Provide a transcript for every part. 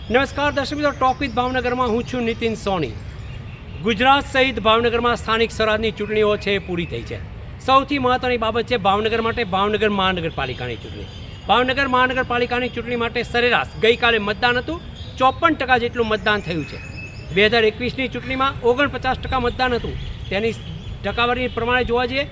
નમસ્કાર દર્શક મિત્રો, ટોક વિથ ભાવનગરમાં હું છું નીતિન સોની। ગુજરાત સહિત ભાવનગરમાં સ્થાનિક સ્વરાજની ચૂંટણીઓ છે એ પૂરી થઈ છે। સૌથી મહત્ત્વની બાબત છે ભાવનગર માટે ભાવનગર મહાનગરપાલિકાની ચૂંટણી। ભાવનગર મહાનગરપાલિકાની ચૂંટણી માટે સરેરાશ ગઈકાલે મતદાન હતું, 54% જેટલું મતદાન થયું છે। 2021ની ચૂંટણીમાં 49% મતદાન હતું, તેની ટકાવારી પ્રમાણે જોવા જઈએ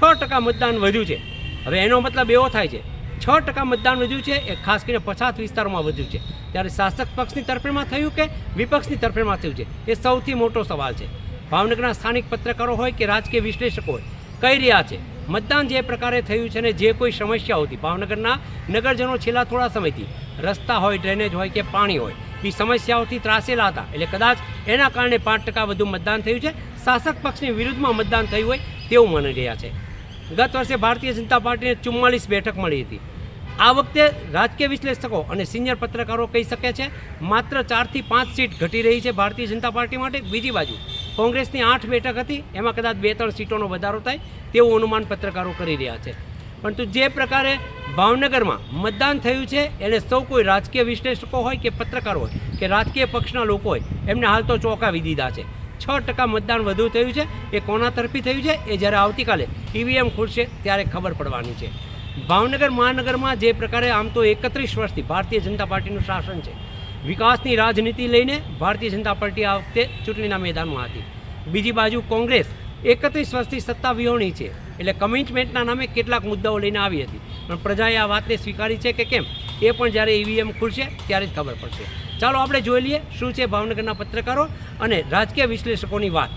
6% મતદાન વધ્યું છે। હવે એનો મતલબ એવો થાય છે 6% મતદાન વધ્યું છે એ ખાસ કરીને પછાત વિસ્તારોમાં વધ્યું છે, ત્યારે શાસક પક્ષની તરફેણમાં થયું કે વિપક્ષની તરફેણમાં થયું છે એ સૌથી મોટો સવાલ છે। ભાવનગરના સ્થાનિક પત્રકારો હોય કે રાજકીય વિશ્લેષકો હોય કહી રહ્યા છે મતદાન જે પ્રકારે થયું છે ને જે કોઈ સમસ્યાઓ હતી ભાવનગરના નગરજનો છેલ્લા થોડા સમયથી રસ્તા હોય, ડ્રેનેજ હોય કે પાણી હોય એ સમસ્યાઓથી ત્રાસેલા હતા, એટલે કદાચ એના કારણે 5% વધુ મતદાન થયું છે। શાસક પક્ષની વિરુદ્ધમાં મતદાન થયું હોય તેવું માની રહ્યા છે। ગત વર્ષે ભારતીય જનતા પાર્ટીને 44 બેઠક મળી હતી। આ વખતે રાજકીય વિશ્લેષકો અને સિનિયર પત્રકારો કહી શકે છે માત્ર 4 થી 5 સીટ ઘટી રહી છે ભારતીય જનતા પાર્ટી માટે। બીજી બાજુ કોંગ્રેસની 8 બેઠક હતી, એમાં કદાચ 2-3 સીટોનો વધારો થાય તેવું અનુમાન પત્રકારો કરી રહ્યા છે। પરંતુ જે પ્રકારે ભાવનગરમાં મતદાન થયું છે એને સૌ કોઈ રાજકીય વિશ્લેષકો હોય કે પત્રકારો હોય કે રાજકીય પક્ષના લોકો હોય એમને હાલ તો ચોંકાવી દીધા છે। 6% મતદાન વધુ થયું છે એ કોના તરફી થયું છે એ જ્યારે આવતીકાલે ઈવીએમ ખુલશે ત્યારે ખબર પડવાની છે। ભાવનગર મહાનગરમાં જે પ્રકારે આમ તો 31 વર્ષથી ભારતીય જનતા પાર્ટીનું શાસન છે, વિકાસની રાજનીતિ લઈને ભારતીય જનતા પાર્ટી આ વખતે ચૂંટણીના મેદાનમાં હતી। બીજી બાજુ કોંગ્રેસ 31 વર્ષથી સત્તા વિહોણી છે, એટલે કમિટમેન્ટના નામે કેટલાક મુદ્દાઓ લઈને આવી હતી, પણ પ્રજાએ આ વાતને સ્વીકારી છે કે કેમ એ પણ જ્યારે ઈવીએમ ખુલશે ત્યારે જ ખબર પડશે। ચાલો આપણે જોઈ લઈએ શું છે ભાવનગરના પત્રકારો અને રાજકીય વિશ્લેષકોની વાત।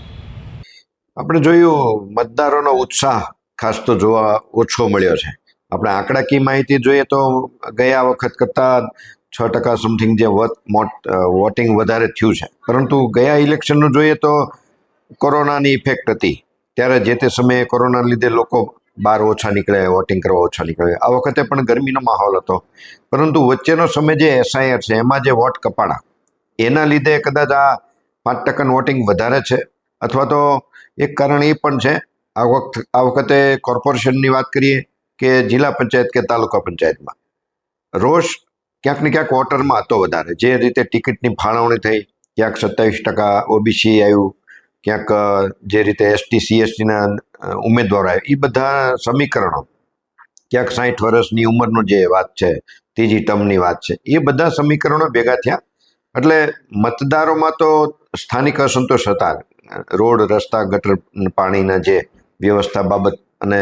આપણે જોયું મતદારોનો ઉત્સાહ ખાસ તો જોવા ઓછો મળ્યો છે। આપણે આંકડાકીય માહિતી જોઈએ તો ગયા વખત કરતાં 6% સમથિંગ જે વોટિંગ વધારે થયું છે, પરંતુ ગયા ઇલેક્શનનું જોઈએ તો કોરોનાની ઇફેક્ટ હતી, ત્યારે જે તે સમયે કોરોનાના લીધે લોકો બહાર ઓછા નીકળે, વોટિંગ કરવા ઓછા નીકળે। આ વખતે પણ ગરમીનો માહોલ હતો, પરંતુ વચ્ચેનો સમય જે એસઆઈઆર છે એમાં જે વોટ કપાણા એના લીધે કદાચ આ 5% વોટિંગ વધારે છે, અથવા તો એક કારણ એ પણ છે આ વખતે કોર્પોરેશનની વાત કરીએ કે જિલ્લા પંચાયત કે તાલુકા પંચાયતમાં રોષ ક્યાંક ને ક્યાંક વોટરમાં હતો વધારે। જે રીતે ટિકિટની ફાળવણી થઈ, ક્યાંક 27% ઓબીસી આવ્યું, ક્યાંક જે રીતે એસટી સીએસટીના ઉમેદવારો આવ્યા, એ બધા સમીકરણો, ક્યાંક 60 વર્ષની ઉંમરનો જે વાત છે, ત્રીજી ટર્મની વાત છે, એ બધા સમીકરણો ભેગા થયા, એટલે મતદારોમાં તો સ્થાનિક અસંતોષ હતા। રોડ, રસ્તા, ગટર, પાણીના જે વ્યવસ્થા બાબત અને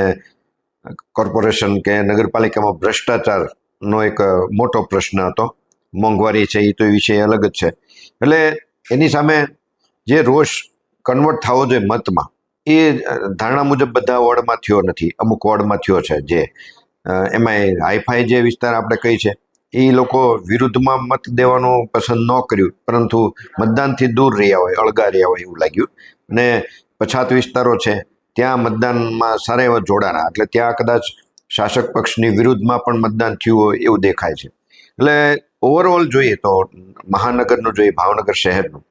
કોર્પોરેશન કે નગરપાલિકામાં ભ્રષ્ટાચારનો એક મોટો પ્રશ્ન હતો। મોંઘવારી છે એ તો એ વિષય અલગ જ છે, એટલે એની સામે જે રોષ કન્વર્ટ થવો જોઈએ મતમાં એ ધારણા મુજબ બધા વોર્ડમાં થયો નથી, અમુક વોર્ડમાં થયો છે। જે એમાં હાઈફાઈ જે વિસ્તાર આપણે કહી છે એ લોકો વિરુદ્ધમાં મત દેવાનું પસંદ ન કર્યું, પરંતુ મતદાનથી દૂર રહ્યા હોય, અળગા રહ્યા હોય એવું લાગ્યું। અને પછાત વિસ્તારો છે ત્યાં મતદાનમાં સારા એવા જોડાણા, એટલે ત્યાં કદાચ શાસક પક્ષની વિરુદ્ધમાં પણ મતદાન થયું હોય એવું દેખાય છે। એટલે ઓવરઓલ જોઈએ તો મહાનગરનું જોઈએ, ભાવનગર શહેરનું,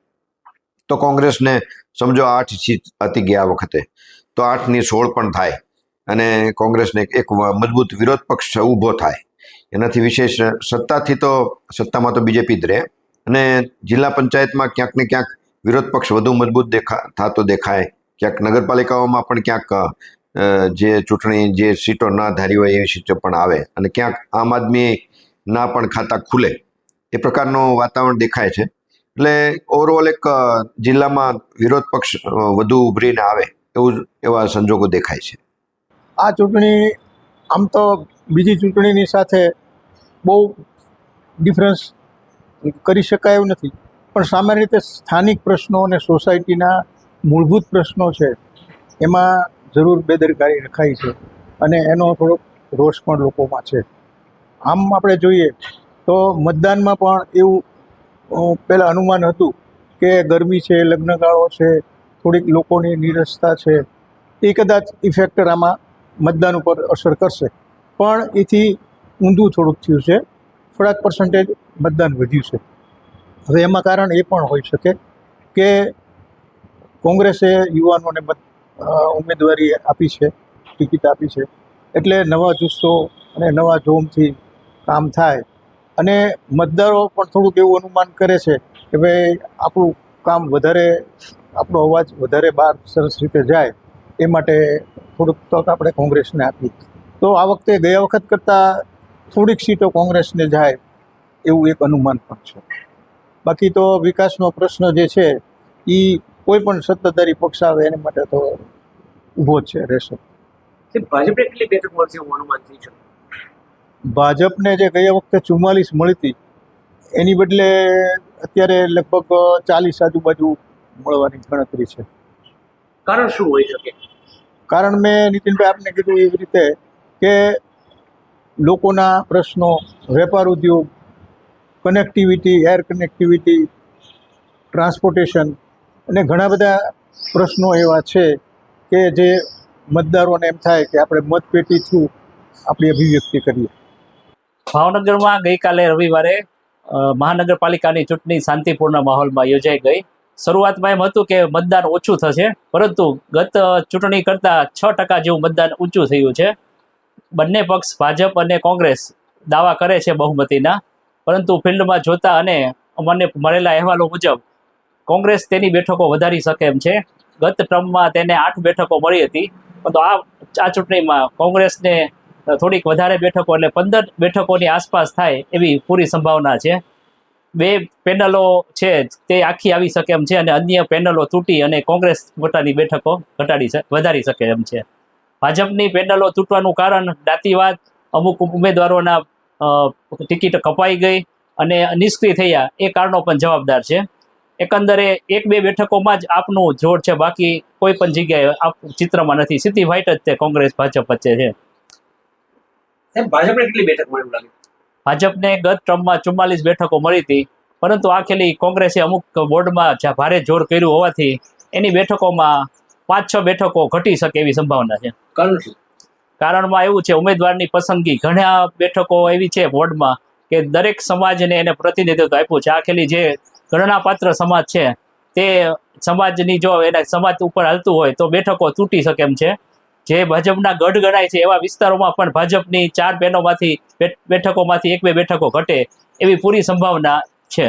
તો કોંગ્રેસને સમજો 8 સીટ હતી ગયા વખતે, તો 8ની 16 પણ થાય અને કોંગ્રેસને એક મજબૂત વિરોધ પક્ષ ઊભો થાય। એનાથી વિશેષ સત્તામાં તો બીજેપી જ રહે, અને જિલ્લા પંચાયતમાં ક્યાંક ને ક્યાંક વિરોધ પક્ષ વધુ મજબૂત થતો દેખાય, ક્યાંક નગરપાલિકાઓમાં પણ ક્યાંક જે ચૂંટણી જે સીટો ના ધારી હોય એવી સીટો પણ આવે, અને ક્યાંક આમ આદમીના પણ ખાતા ખુલે, એ પ્રકારનું વાતાવરણ દેખાય છે। એટલે ઓવરઓલ એક જિલ્લામાં વિરોધ પક્ષ વધુ ઉભરીને આવે એવા સંજોગો દેખાય છે। આ ચૂંટણી આમ તો બીજી ચૂંટણીની સાથે બહુ ડિફરન્સ કરી શકાય એવું નથી, પણ સામાન્ય રીતે સ્થાનિક પ્રશ્નો અને સોસાયટીના મૂળભૂત પ્રશ્નો છે એમાં જરૂર બેદરકારી રખાઈ છે, અને એનો થોડોક રોષ પણ લોકોમાં છે। આમ આપણે જોઈએ તો મતદાનમાં પણ એવું પહેલાં અનુમાન હતું કે ગરમી છે, લગ્નગાળો છે, થોડીક લોકોની નીરસતા છે, એ કદાચ ઇફેક્ટર આમાં મતદાન ઉપર અસર કરશે, પણ એથી ઊંધું થોડુંક થયું છે, થોડાક પર્સન્ટેજ મતદાન વધ્યું છે। હવે એમાં કારણ એ પણ હોઈ શકે કે કોંગ્રેસે યુવાનોને ઉમેદવારી આપી છે, ટિકિટ આપી છે, એટલે નવા જુસ્સો અને નવા જોમથી કામ થાય અને મતદારો પણ થોડુંક એવું અનુમાન કરે છે કે ભાઈ આપણું કામ વધારે, આપણો અવાજ વધારે બહાર સરસ રીતે જાય, એ માટે થોડુંક તક આપણે કોંગ્રેસને આપી. તો આ વખતે ગયા વખત કરતાં થોડીક સીટો કોંગ્રેસને જાય એવું એક અનુમાન પણ છે. બાકી તો વિકાસનો પ્રશ્ન જે છે એ કોઈ પણ સત્તાધારી પક્ષ આવે એના માટે તો ઊભો જ છે, રહેશે. ભાજપને કેટલી બેઠક મળશે એવું અનુમાન થઈ છે? ભાજપને જે ગયા વખતે 44 મળી હતી એની બદલે અત્યારે લગભગ 40 આજુબાજુ મળવાની ગણતરી છે. કારણ શું હોઈ શકે? કારણ મેં નીતિનભાઈ આપને કીધું એવી રીતે કે લોકોના પ્રશ્નો, વેપાર ઉદ્યોગ, કનેક્ટિવિટી, એર કનેક્ટિવિટી, ટ્રાન્સપોર્ટેશન અને ઘણા બધા પ્રશ્નો એવા છે કે જે મતદારોને એમ થાય કે આપણે મતપેટી થ્રુ આપણી અભિવ્યક્તિ કરીએ. ભાવનગરમાં ગઈકાલે રવિવારે મહાનગરપાલિકાની ચૂંટણી શાંતિપૂર્ણ માહોલમાં યોજાઈ ગઈ. શરૂઆતમાં એમ હતું કે મતદાન ઓછું થશે, પરંતુ ગત ચૂંટણી કરતાં 6% જેવું મતદાન ઊંચું થયું છે. બંને પક્ષ ભાજપ અને કોંગ્રેસ દાવા કરે છે બહુમતીના, પરંતુ ફિલ્ડમાં જોતા અને અમને મળેલા અહેવાલો મુજબ કોંગ્રેસ તેની બેઠકો વધારી શકે એમ છે. ગત ટર્મમાં તેને 8 બેઠકો મળી હતી, પરંતુ આ ચૂંટણીમાં કોંગ્રેસને થોડીક વધારે બેઠકો એટલે 15 બેઠકોની આસપાસ થાય એવી પૂરી સંભાવના છે. 2 પેનલો છે તે આખી આવી શકે એમ છે અને અન્ય પેનલો તૂટી અને કોંગ્રેસ પોતાની બેઠકો વધારી શકે એમ છે. ભાજપની પેનલો તૂટવાનું કારણ જ્ઞાતિવાદ, અમુક ઉમેદવારોના ટિકિટ કપાઈ ગઈ અને નિષ્ક્રિય થયા, એ કારણો પણ જવાબદાર છે. એકંદરે 1-2 બેઠકોમાં જ આપનું જોર છે, બાકી કોઈ પણ જગ્યાએ આપ ચિત્રમાં નથી. સીધી વાઇટ જ તે કોંગ્રેસ ભાજપ વચ્ચે છે. ભાજપને કેટલી બેઠક મળે એવું લાગે? ભાજપને ગત ટર્મમાં 44 બેઠકો મળી હતી, પરંતુ આ ખેલી કોંગ્રેસે અમુક વોર્ડમાં ભારે જોર કર્યું હોવાથી એની બેઠકોમાં 5-6 બેઠકો ઘટી શકે એવી સંભાવના છે. કારણ શું? કારણમાં એવું છે, ઉમેદવારની પસંદગી. ઘણા બેઠકો એવી છે વોર્ડમાં કે દરેક સમાજને એને પ્રતિનિધિત્વ આપ્યું છે. આ ખેલી જે ગણનાપાત્ર સમાજ છે તે સમાજની જો એના સમાજ ઉપર હાલતું હોય તો બેઠકો તૂટી શકે એમ છે. જે ભાજપના ગઢ ગણાય છે એવા વિસ્તારોમાં પણ ભાજપની 4 બેઠકોમાંથી 1-2 બેઠકો ઘટે એવી પૂરી સંભાવના છે.